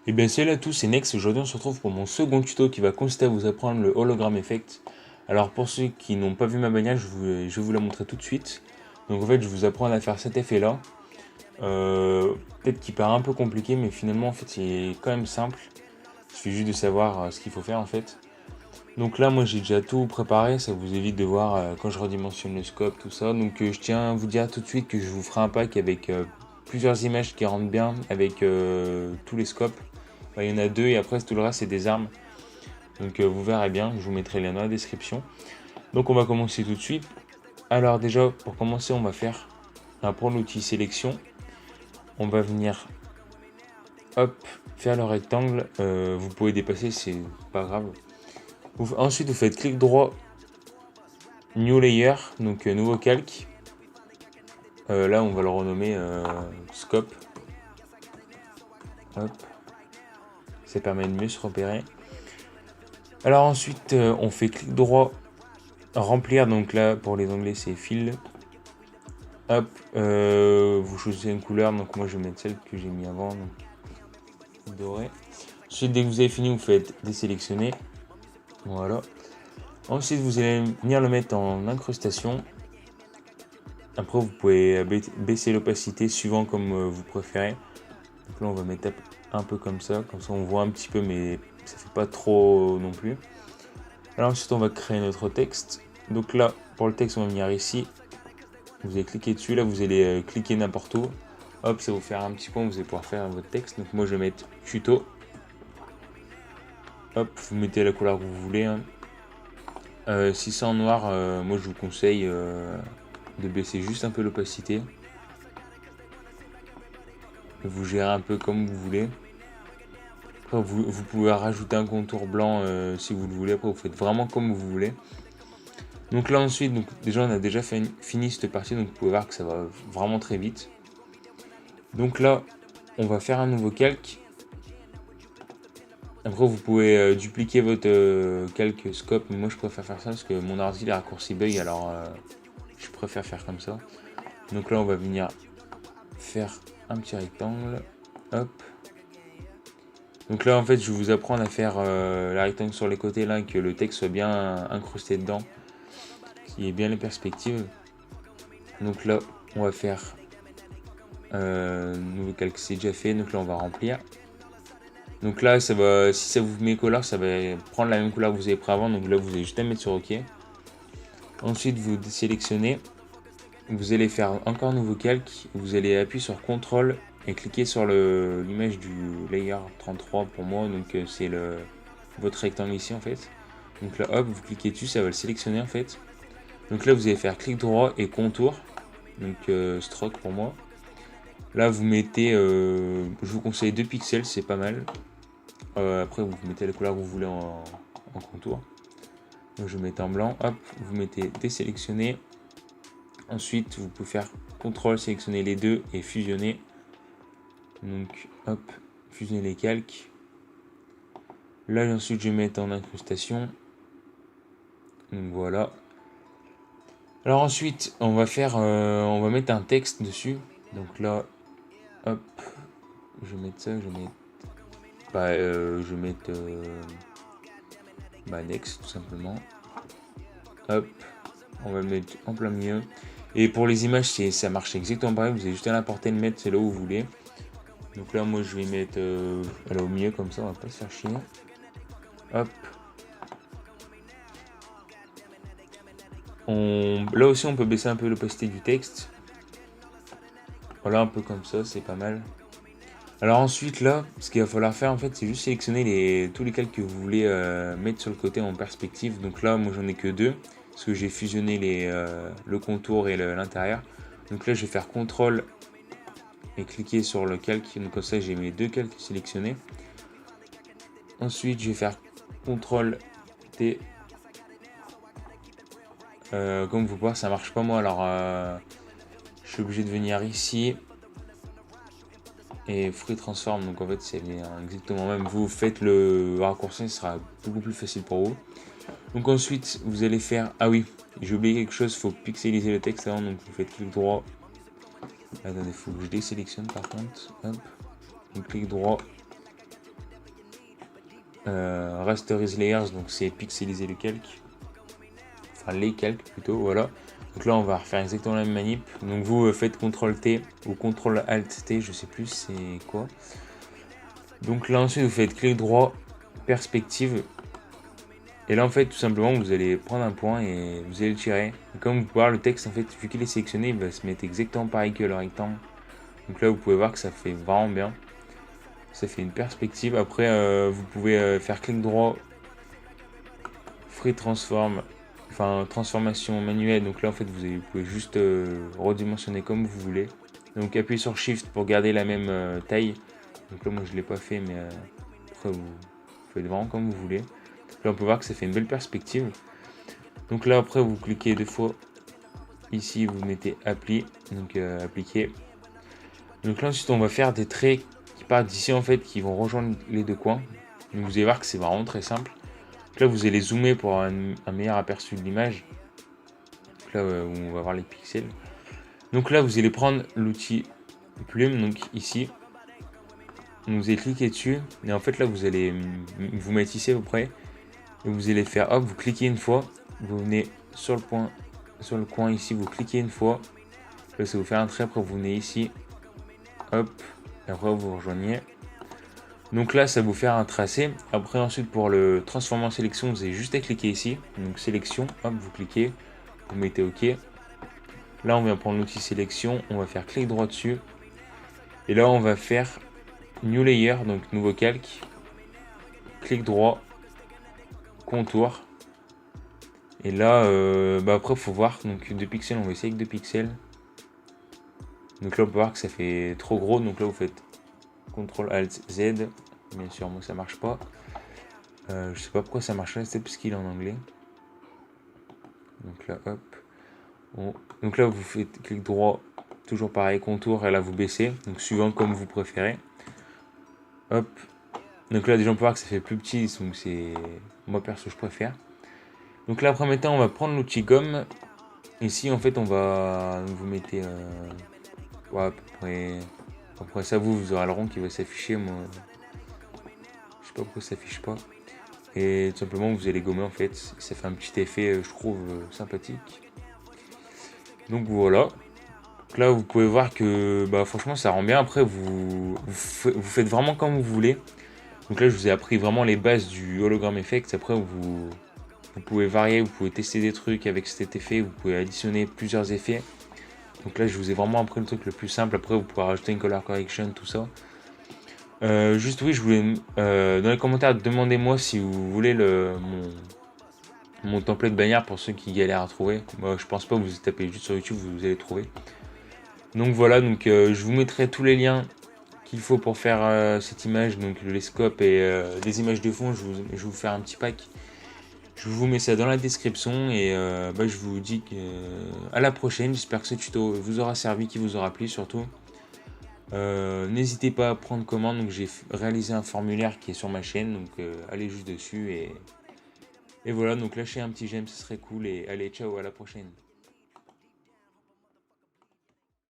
Et bien salut à tous, c'est Nex. Aujourd'hui on se retrouve pour mon second tuto qui va consister à vous apprendre le hologram effect. Alors pour ceux qui n'ont pas vu ma bagnole, je vais vous la montrer tout de suite. Donc en fait je vais vous apprendre à faire cet effet là. Peut-être qu'il paraît un peu compliqué mais finalement en fait c'est quand même simple. Il suffit juste de savoir ce qu'il faut faire en fait. Donc là moi j'ai déjà tout préparé, ça vous évite de voir quand je redimensionne le scope, tout ça. Donc je tiens à vous dire tout de suite que je vous ferai un pack avec plusieurs images qui rentrent bien avec tous les scopes. Bah, il y en a deux et après tout le reste c'est des armes. Donc vous verrez bien, je vous mettrai les liens dans la description. Donc on va commencer tout de suite. Alors déjà pour commencer on va prendre l'outil sélection. On va venir hop faire le rectangle. Vous pouvez dépasser, c'est pas grave. Ensuite vous faites clic droit, new layer, donc nouveau calque. Là on va le renommer scope. Hop. Ça permet de mieux se repérer. Alors ensuite on fait clic droit, remplir, donc là pour les onglets c'est fill. Hop, vous choisissez une couleur, donc moi je vais mettre celle que j'ai mis avant, donc doré. Ensuite dès que vous avez fini vous faites désélectionner, voilà. Ensuite vous allez venir le mettre en incrustation. Après vous pouvez baisser l'opacité suivant comme vous préférez. Donc là on va mettre un peu comme ça on voit un petit peu mais ça fait pas trop non plus. Alors ensuite on va créer notre texte. Donc là pour le texte on va venir ici. Vous allez cliquer dessus, là vous allez cliquer n'importe où. Hop, ça va vous faire un petit point, vous allez pouvoir faire votre texte. Donc moi je vais mettre tuto. Hop, vous mettez la couleur que vous voulez. Hein. Si c'est en noir, moi je vous conseille de baisser juste un peu l'opacité. Vous gérez un peu comme vous voulez. Après vous pouvez rajouter un contour blanc si vous le voulez. Après vous faites vraiment comme vous voulez. Donc là ensuite, donc, déjà on a déjà fini cette partie, donc vous pouvez voir que ça va vraiment très vite. Donc là, on va faire un nouveau calque. Après, vous pouvez dupliquer votre calque scope. Moi, je préfère faire ça parce que mon ordi, les raccourcis bug. Alors, je préfère faire comme ça. Donc là, on va venir faire un petit rectangle. Hop. Donc là, en fait, je vais vous apprendre à faire la rectangle sur les côtés là, que le texte soit bien incrusté dedans. Qu'il y ait bien les perspectives. Donc là, on va faire nouveau calque, c'est déjà fait. Donc là, on va remplir. Donc là, si ça vous met couleur, ça va prendre la même couleur que vous avez pris avant. Donc là, vous allez juste à mettre sur OK. Ensuite, vous sélectionnez. Vous allez faire encore nouveau calque. Vous allez appuyer sur CTRL et cliquer sur l'image du layer 33 pour moi. Donc c'est votre rectangle ici en fait. Donc là, hop, vous cliquez dessus, ça va le sélectionner en fait. Donc là, vous allez faire clic droit et contour. Donc stroke pour moi. Là, vous mettez, je vous conseille 2 pixels, c'est pas mal. Après, vous mettez la couleur que vous voulez en contour. Donc, je vais mettre en blanc. Hop, vous mettez désélectionner. Ensuite, vous pouvez faire CTRL, sélectionner les deux et fusionner. Donc, hop, fusionner les calques. Là, ensuite, je vais mettre en incrustation. Donc, voilà. Alors, ensuite, on va mettre un texte dessus. Donc, là, hop, je vais mettre ça, je vais mettre next tout simplement. Hop, on va le mettre en plein milieu. Et pour les images, ça marche exactement pareil. Vous avez juste à l'importer, le mettre, c'est là où vous voulez. Donc là, moi, je vais mettre au milieu comme ça, on va pas se faire chier. Hop. Là aussi, on peut baisser un peu l'opacité du texte. Voilà, un peu comme ça, c'est pas mal. Alors ensuite, là, ce qu'il va falloir faire, en fait, c'est juste sélectionner tous les calques que vous voulez mettre sur le côté en perspective. Donc là, moi, j'en ai que deux, parce que j'ai fusionné le contour et l'intérieur. Donc là, je vais faire CTRL et cliquer sur le calque. Donc comme ça, j'ai mes deux calques sélectionnés. Ensuite, je vais faire CTRL T. Comme vous voyez, ça marche pas moi. Alors, je suis obligé de venir ici et Free Transform. Donc en fait, c'est exactement même. Vous faites le raccourci, ce sera beaucoup plus facile pour vous. Donc ensuite, vous allez faire. Ah oui, j'ai oublié quelque chose. Il faut pixeliser le texte avant. Donc vous faites clic droit. Attendez, il faut que je désélectionne par contre. Hop. Donc clic droit. Rasterize Layers, donc c'est pixeliser le calque. Enfin les calques plutôt, voilà. Donc là on va refaire exactement la même manip. Donc vous faites CTRL T ou CTRL ALT T, je sais plus c'est quoi. Donc là ensuite vous faites clic droit, perspective. Et là en fait tout simplement vous allez prendre un point et vous allez le tirer. Et comme vous pouvez voir le texte en fait vu qu'il est sélectionné il va se mettre exactement pareil que le rectangle. Donc là vous pouvez voir que ça fait vraiment bien. Ça fait une perspective. Après vous pouvez faire clic droit, Free Transform, enfin transformation manuelle. Donc là en fait vous pouvez juste redimensionner comme vous voulez. Donc appuyez sur Shift pour garder la même taille. Donc là moi je l'ai pas fait mais après vous faites vraiment comme vous voulez. Là on peut voir que ça fait une belle perspective. Donc là après vous cliquez deux fois. Ici vous mettez appli, donc appliquer. Donc là ensuite on va faire des traits qui partent d'ici en fait, qui vont rejoindre les deux coins. Donc vous allez voir que c'est vraiment très simple. Donc là vous allez zoomer pour avoir un meilleur aperçu de l'image. Donc là où on va voir les pixels. Donc là vous allez prendre l'outil plume, donc ici. Donc vous allez cliquer dessus et en fait là vous allez vous mettre ici à peu près. Et vous allez faire hop, vous cliquez une fois, vous venez sur le point, sur le coin ici, vous cliquez une fois. Là ça vous fait un trait, après vous venez ici, hop, et après vous rejoignez. Donc là ça va vous faire un tracé. Après ensuite pour le transformer en sélection, vous avez juste à cliquer ici. Donc sélection, hop, vous cliquez, vous mettez OK. Là on vient prendre l'outil sélection, on va faire clic droit dessus. Et là on va faire New Layer, donc nouveau calque. Clic droit, contour. Et là, après, il faut voir. Donc 2 pixels, on va essayer avec 2 pixels. Donc là, on peut voir que ça fait trop gros. Donc là, vous faites CTRL ALT Z. Bien sûr, moi, ça marche pas. Je sais pas pourquoi ça marche là. C'est parce qu'il est en anglais. Donc là, hop. Bon. Donc là, vous faites clic droit. Toujours pareil, contour. Et là, vous baissez. Donc suivant comme vous préférez. Hop. Donc là, déjà, on peut voir que ça fait plus petit. Donc c'est moi, perso, je préfère. Donc là, après, maintenant, on va prendre l'outil gomme. Ici, en fait, on va vous mettez ouais, à peu près. Après ça, vous aurez le rond qui va s'afficher. Moi, je sais pas pourquoi ça s'affiche pas. Et tout simplement, vous allez gommer en fait. Ça fait un petit effet, je trouve, sympathique. Donc voilà. Donc là, vous pouvez voir que franchement, ça rend bien. Après, vous faites vraiment comme vous voulez. Donc là, je vous ai appris vraiment les bases du hologram effect. Après, vous pouvez varier, vous pouvez tester des trucs avec cet effet. Vous pouvez additionner plusieurs effets. Donc là, je vous ai vraiment appris le truc le plus simple. Après, vous pouvez rajouter une color correction, tout ça. Juste oui, je voulais dans les commentaires demandez-moi si vous voulez mon template bannière pour ceux qui galèrent à trouver. Moi, je pense pas, vous tapez juste sur YouTube, vous allez trouver. Donc voilà, donc je vous mettrai tous les liens qu'il faut pour faire cette image, donc les scopes et des images de fond. Je vais vous faire un petit pack. Je vous mets ça dans la description et je vous dis à la prochaine. J'espère que ce tuto vous aura servi, qu'il vous aura plu surtout. N'hésitez pas à prendre commande. Donc j'ai réalisé un formulaire qui est sur ma chaîne, donc allez juste dessus et voilà. Donc lâchez un petit j'aime, ce serait cool et allez ciao, à la prochaine.